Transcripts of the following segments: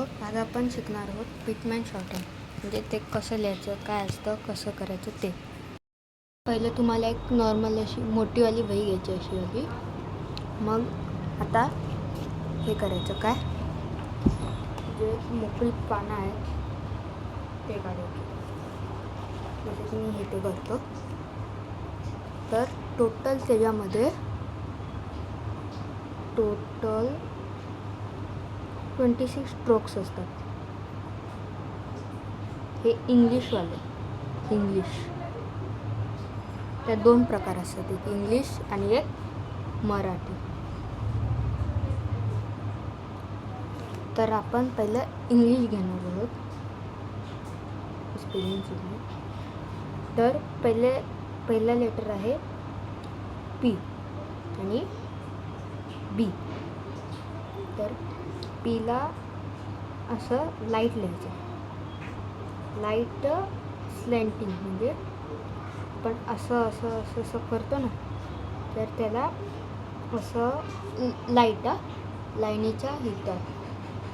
Hello, आज आपण शिकणार आहोत पिटमॅन शॉर्टहँड म्हणजे ते कसं लिहायचं, काय असतं, कसं करायचं ते. पहिले तुम्हाला एक नॉर्मल अशी मोठीवाली वही घ्यायची अशी वाली. मग आता हे करायचं काय, जे मोकळी पानं आहेत ते काढायचे. जसे की मी हे ते करतो. तर टोटल त्याच्यामध्ये 26 स्ट्रोक्स असतात. हे इंग्लिशवाले. त्यात 2 प्रकार असतात, एक इंग्लिश आणि एक मराठी. तर आपण पहिलं इंग्लिश घेणार आहोत. स्पेलिंग सुद्धा. तर पहिला लेटर आहे पी आणि बी. तर पीला असं लाईट लिहायचं. लाईट स्लॅन्टिंग म्हणजे आपण असं करतो ना, तर त्याला असं लाईनीच्या हिथं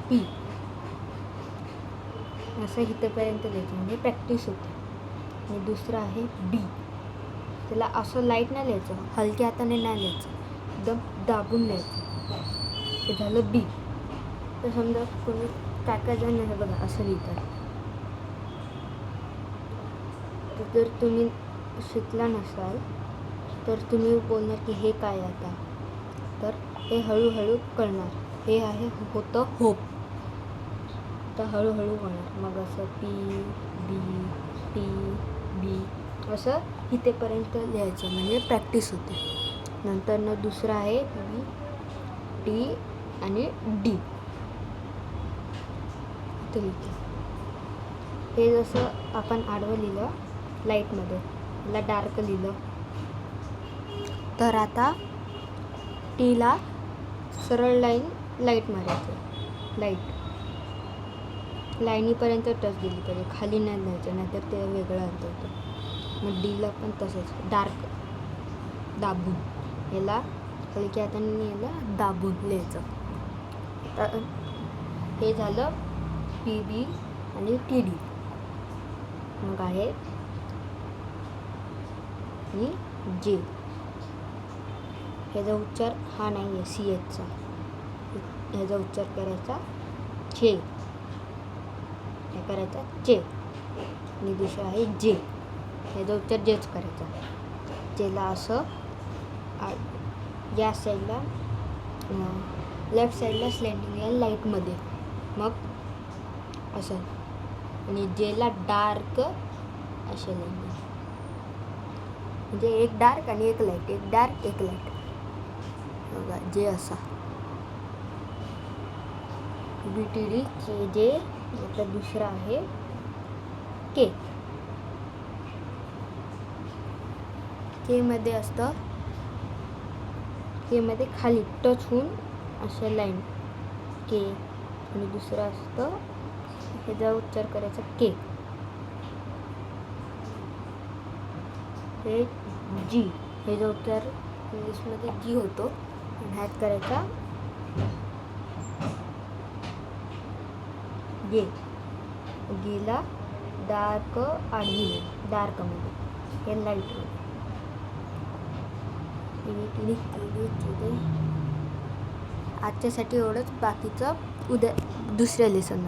पी असं हिथेपर्यंत लिहायचं म्हणजे प्रॅक्टिस होते. आणि दुसरं आहे बी. त्याला असं लाईट नाही लिहायचं, हलक्या हाताने नाही लिहायचं, एकदम दाबून लिहायचं. हे झालं बी. तर समजा कोणी काय जण नाही बघा असं लिहितात. तर जर तुम्ही शिकला नसाल तर तुम्ही बोलणार की हे काय आता. तर हे हळूहळू कळणार. हे होतं होप. तर हळूहळू होणार. मग असं पी बी टी बी असं इथेपर्यंत लिहायचं म्हणजे प्रॅक्टिस होते. नंतर दुसरं आहे बी टी आणि डी. इथे लिहिते. हे जसं आपण आडवं लिहिलं लाईटमध्ये, याला डार्क लिहिलं. तर आता टीला सरळ लाईट मारायचं. लाईनीपर्यंत टच दिली पाहिजे, खाली नाही लिहायचं, नाहीतर ते वेगळं अर्थ होतं. मग डीला पण तसंच डार्क दाबून, याला हलक्या हाताने याला दाबून लिहायचं. तर हे झालं पी बी आणि टी डी. मग आहे आणि जे. ह्याचा उच्चार हा नाही आहे सी एचचा, ह्याचा उच्चार करायचा चे. हे करायचा चे. आणि दुसरं आहे जे. ह्याचा उच्चार जेच करायचा. जेला असं या साईडला लेफ्ट साईडला स्लॅन्टिंग आहे लाईटमध्ये, मग असं. आणि जेला डार्क असे लाईन म्हणजे एक डार्क आणि एक लाईट, एक डार्क एक लाईट बघा. जे असा बी टी डी के जे. आता दुसरा आहे के. के मध्ये असतं, के मध्ये खाली टच होऊन अशा लाईन के. आणि दुसरं असतं ह्याचा उच्चार करायचा के. हे जी. ह्याचा उच्चार इंग्लिशमध्ये जी होतो. ह्यात करायचा गे. गेला डार्क आडवी, डार्कमध्ये, हे लाईटमध्ये. आजच्यासाठी एवढंच. बाकीचं उद्या दुसऱ्या लेसनमध्ये.